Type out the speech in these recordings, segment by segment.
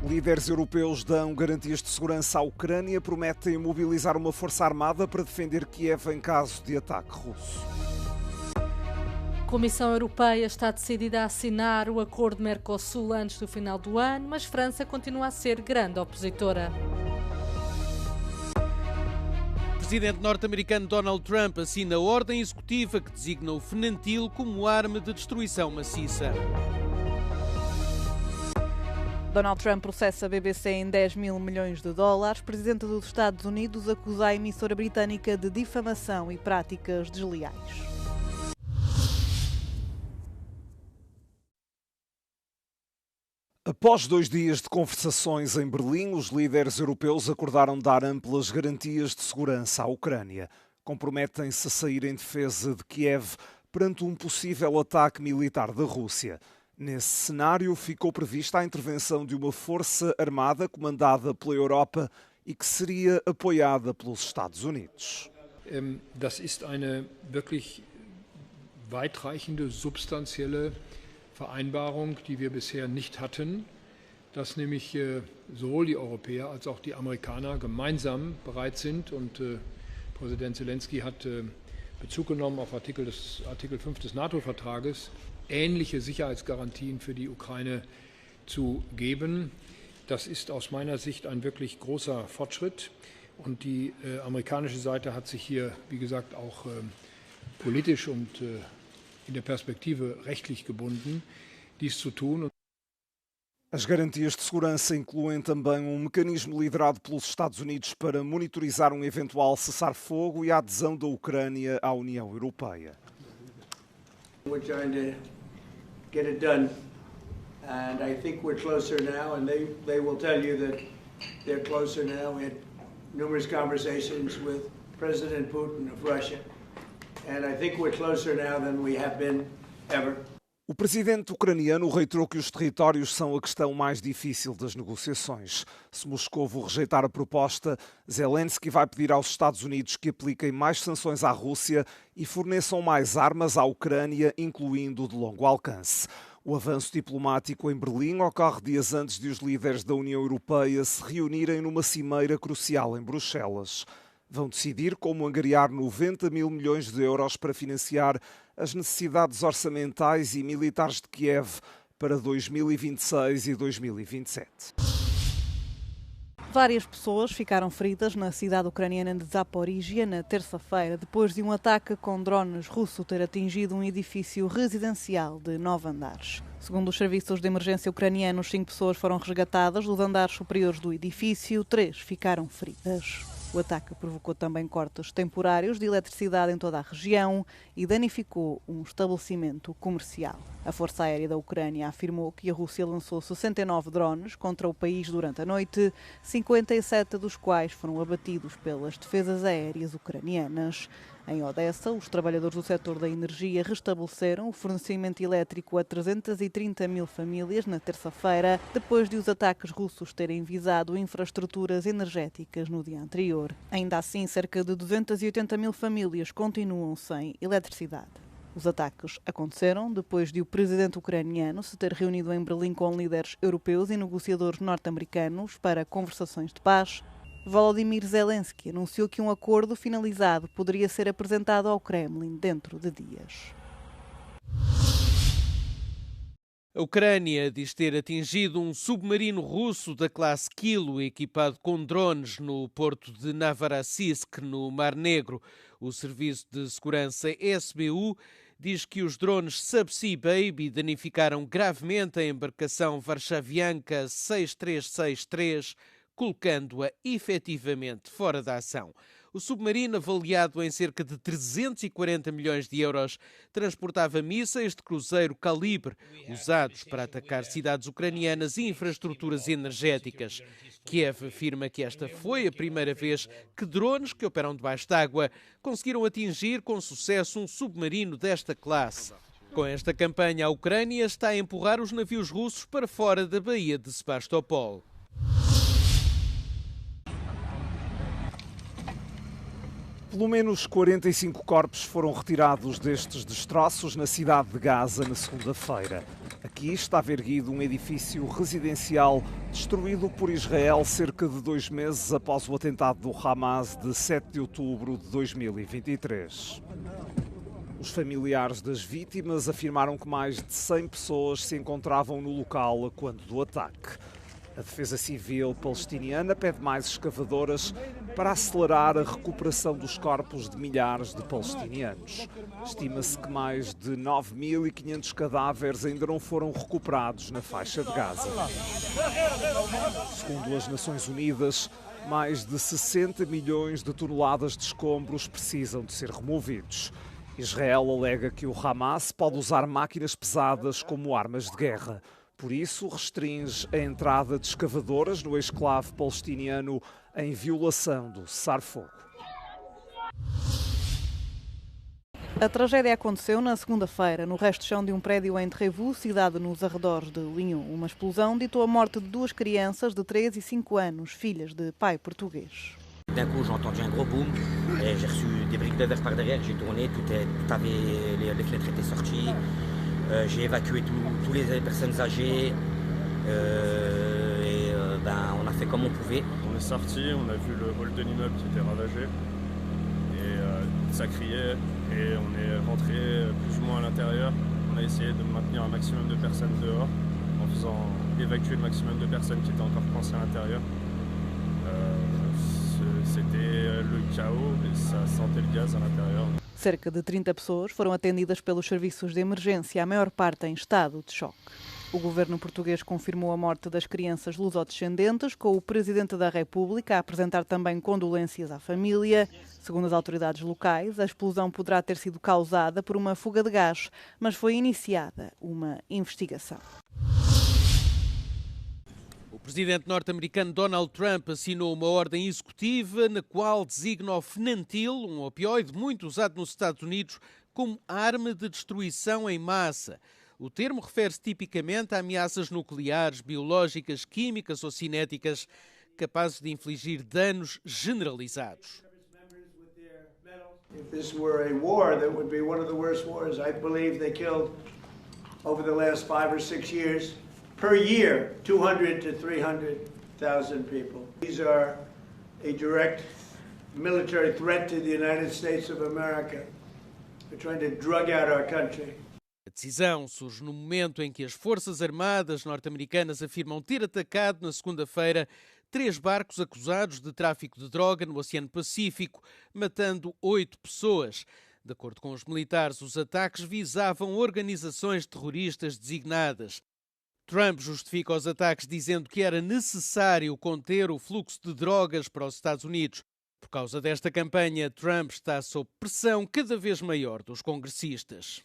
Líderes europeus dão garantias de segurança à Ucrânia, prometem mobilizar uma força armada para defender Kiev em caso de ataque russo. A Comissão Europeia está decidida a assinar o acordo Mercosul antes do final do ano, mas França continua a ser grande opositora. O presidente norte-americano Donald Trump assina a ordem executiva que designa o fenantil como arma de destruição maciça. Donald Trump processa a BBC em 10 mil milhões de dólares. Presidente dos Estados Unidos acusa a emissora britânica de difamação e práticas desleais. Após 2 dias de conversações em Berlim, os líderes europeus acordaram dar amplas garantias de segurança à Ucrânia. Comprometem-se a sair em defesa de Kiev perante um possível ataque militar da Rússia. Nesse cenário, ficou prevista a intervenção de uma força armada comandada pela Europa e que seria apoiada pelos Estados Unidos. Das ist eine wirklich weitreichende, substanzielle Vereinbarung, die wir bisher nicht hatten, dass nämlich sowohl die Europäer als auch die Amerikaner gemeinsam bereit sind. Und Präsident Zelensky hat Bezug genommen auf Artikel 5 des NATO-Vertrages, ähnliche Sicherheitsgarantien für die Ukraine zu geben. Das ist aus meiner Sicht ein wirklich großer Fortschritt. Und die amerikanische Seite hat sich hier, wie gesagt, auch politisch und in der Perspektive rechtlich gebunden, dies zu tun. As garantias de segurança incluem também um mecanismo liderado pelos Estados Unidos para monitorizar um eventual cessar-fogo e a adesão da Ucrânia à União Europeia. We're trying to get it done, and I think we're closer now, and they will tell you that they're closer now. We had numerous conversations with President Putin of Russia, and I think we're closer now than we have been ever. O presidente ucraniano reiterou que os territórios são a questão mais difícil das negociações. Se Moscovo rejeitar a proposta, Zelensky vai pedir aos Estados Unidos que apliquem mais sanções à Rússia e forneçam mais armas à Ucrânia, incluindo de longo alcance. O avanço diplomático em Berlim ocorre dias antes de os líderes da União Europeia se reunirem numa cimeira crucial em Bruxelas. Vão decidir como angariar 90 mil milhões de euros para financiar as necessidades orçamentais e militares de Kiev para 2026 e 2027. Várias pessoas ficaram feridas na cidade ucraniana de Zaporizhia na terça-feira, depois de um ataque com drones russo ter atingido um edifício residencial de 9 andares. Segundo os serviços de emergência ucranianos, 5 pessoas foram resgatadas dos andares superiores do edifício, 3 ficaram feridas. O ataque provocou também cortes temporários de eletricidade em toda a região e danificou um estabelecimento comercial. A Força Aérea da Ucrânia afirmou que a Rússia lançou 69 drones contra o país durante a noite, 57 dos quais foram abatidos pelas defesas aéreas ucranianas. Em Odessa, os trabalhadores do setor da energia restabeleceram o fornecimento elétrico a 330 mil famílias na terça-feira, depois de os ataques russos terem visado infraestruturas energéticas no dia anterior. Ainda assim, cerca de 280 mil famílias continuam sem eletricidade. Os ataques aconteceram depois de o presidente ucraniano se ter reunido em Berlim com líderes europeus e negociadores norte-americanos para conversações de paz. Volodymyr Zelensky anunciou que um acordo finalizado poderia ser apresentado ao Kremlin dentro de dias. A Ucrânia diz ter atingido um submarino russo da classe Kilo equipado com drones no porto de Novorossiysk, no Mar Negro. O Serviço de Segurança SBU diz que os drones Subsea Baby danificaram gravemente a embarcação Varshavianka 6363, colocando-a efetivamente fora da ação. O submarino, avaliado em cerca de 340 milhões de euros, transportava mísseis de cruzeiro calibre, usados para atacar cidades ucranianas e infraestruturas energéticas. Kiev afirma que esta foi a primeira vez que drones que operam debaixo d'água conseguiram atingir com sucesso um submarino desta classe. Com esta campanha, a Ucrânia está a empurrar os navios russos para fora da Baía de Sebastopol. Pelo menos 45 corpos foram retirados destes destroços na cidade de Gaza na segunda-feira. Aqui estava erguido um edifício residencial destruído por Israel cerca de 2 meses após o atentado do Hamas de 7 de outubro de 2023. Os familiares das vítimas afirmaram que mais de 100 pessoas se encontravam no local quando do ataque. A Defesa Civil palestiniana pede mais escavadoras para acelerar a recuperação dos corpos de milhares de palestinianos. Estima-se que mais de 9.500 cadáveres ainda não foram recuperados na faixa de Gaza. Segundo as Nações Unidas, mais de 60 milhões de toneladas de escombros precisam de ser removidos. Israel alega que o Hamas pode usar máquinas pesadas como armas de guerra. Por isso, restringe a entrada de escavadoras no exclave palestiniano em violação do cessar-fogo. A tragédia aconteceu na segunda-feira, no resto de chão de um prédio em Trévoux, cidade nos arredores de Lyon. Uma explosão ditou a morte de 2 crianças de 3 e 5 anos, filhas de pai português. D'un coup, j'ai entendu un gros boom et j'ai reçu des briques de verre par derrière. J'ai tourné, les fenêtres étaient sorties. J'ai évacué toutes les personnes âgées on a fait comme on pouvait. On est sorti, on a vu le hall de l'immeuble qui était ravagé et ça criait et on est rentré plus ou moins à l'intérieur. On a essayé de maintenir un maximum de personnes dehors en faisant évacuer le maximum de personnes qui étaient encore coincées à l'intérieur. C'était le chaos et ça sentait le gaz à l'intérieur. Cerca de 30 pessoas foram atendidas pelos serviços de emergência, a maior parte em estado de choque. O governo português confirmou a morte das crianças lusodescendentes, com o Presidente da República a apresentar também condolências à família. Segundo as autoridades locais, a explosão poderá ter sido causada por uma fuga de gás, mas foi iniciada uma investigação. O presidente norte-americano Donald Trump assinou uma ordem executiva na qual designa o fenantil, um opioide muito usado nos Estados Unidos, como arma de destruição em massa. O termo refere-se tipicamente a ameaças nucleares, biológicas, químicas ou cinéticas capazes de infligir danos generalizados. If this were a war, that would be one of the worst wars. I believe they killed over the last 5 or 6 years. Per year, 200 to 300,000 people. These are a direct military threat to the United States of America. They're trying to drug out our country. A decisão surge no momento em que as Forças Armadas norte-americanas afirmam ter atacado na segunda-feira 3 barcos acusados de tráfico de droga no Oceano Pacífico, matando 8 pessoas. De acordo com os militares, os ataques visavam organizações terroristas designadas. Trump justifica os ataques dizendo que era necessário conter o fluxo de drogas para os Estados Unidos. Por causa desta campanha, Trump está sob pressão cada vez maior dos congressistas.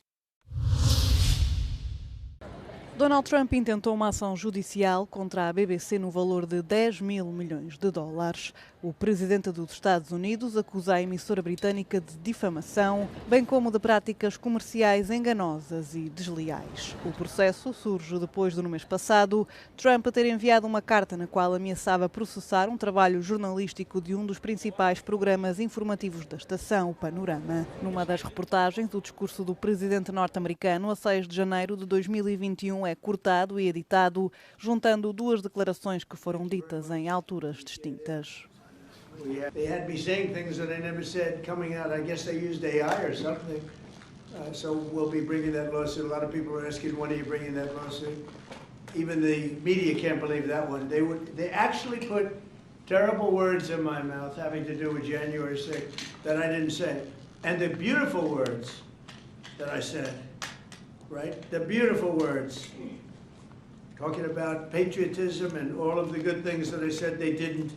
Donald Trump intentou uma ação judicial contra a BBC no valor de 10 mil milhões de dólares. O presidente dos Estados Unidos acusa a emissora britânica de difamação, bem como de práticas comerciais enganosas e desleais. O processo surge depois do, no mês passado, Trump ter enviado uma carta na qual ameaçava processar um trabalho jornalístico de um dos principais programas informativos da estação, o Panorama. Numa das reportagens, o discurso do presidente norte-americano, a 6 de janeiro de 2021, é cortado e editado, juntando 2 declarações que foram ditas em alturas distintas. They had me saying things that I never said coming out. I guess they used AI or something. So we'll be bringing that lawsuit. A lot of people are asking, when are you bringing that lawsuit? Even the media can't believe that one. They actually put terrible words in my mouth having to do with January 6th that I didn't say. And the beautiful words that I said. Right? The beautiful words. Talking about patriotism and all of the good things that I said, they didn't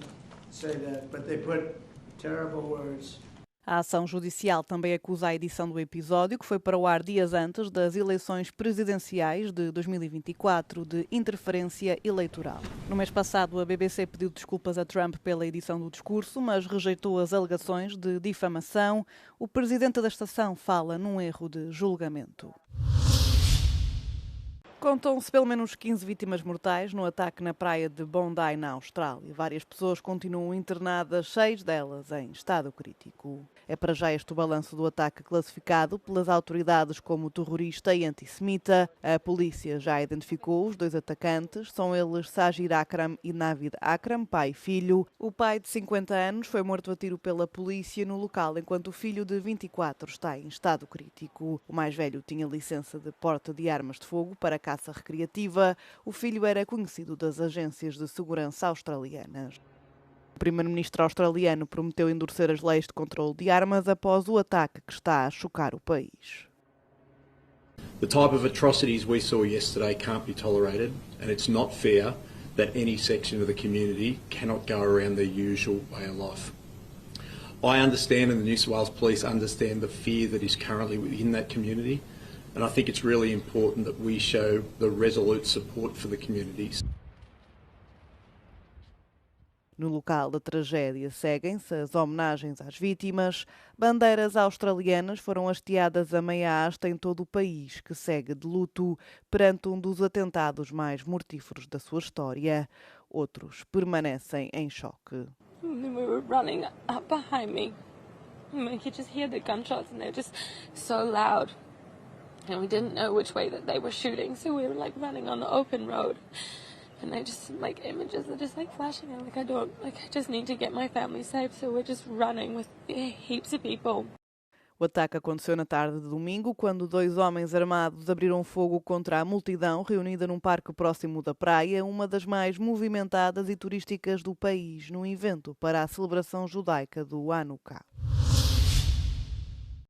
say that, but they put terrible words. A ação judicial também acusa a edição do episódio, que foi para o ar dias antes das eleições presidenciais de 2024, de interferência eleitoral. No mês passado, a BBC pediu desculpas a Trump pela edição do discurso, mas rejeitou as alegações de difamação. O presidente da estação fala num erro de julgamento. Contam-se pelo menos 15 vítimas mortais no ataque na praia de Bondi, na Austrália. Várias pessoas continuam internadas, 6 delas em estado crítico. É para já este o balanço do ataque classificado pelas autoridades como terrorista e antissemita. A polícia já identificou os 2 atacantes. São eles Sajid Akram e Navid Akram, pai e filho. O pai de 50 anos foi morto a tiro pela polícia no local, enquanto o filho de 24 está em estado crítico. O mais velho tinha licença de porte de armas de fogo para caça recreativa. O filho era conhecido das agências de segurança australianas. O primeiro-ministro australiano prometeu endurecer as leis de controle de armas após o ataque que está a chocar o país. The type of atrocities we saw yesterday can't be tolerated, and it's not fair that any section of the community cannot go around their usual way of life. I understand, and the New South Wales Police understand, the fear that is currently within that community, and I think it's really important that we show the resolute support for the communities. No local da tragédia seguem-se as homenagens às vítimas. Bandeiras australianas foram hasteadas a meia haste em todo o país, que segue de luto perante um dos atentados mais mortíferos da sua história. Outros permanecem em choque. We were running up behind me. I could just hear the gunshots and they're just so loud. And we didn't know which way that they were shooting, so we were running on the open road. And I just, images are just flashing. I'm I just need to get my family safe, so we're just running with heaps of people. O ataque aconteceu na tarde de domingo, quando 2 homens armados abriram fogo contra a multidão reunida num parque próximo da praia, uma das mais movimentadas e turísticas do país, num evento para a celebração judaica do Hanukkah.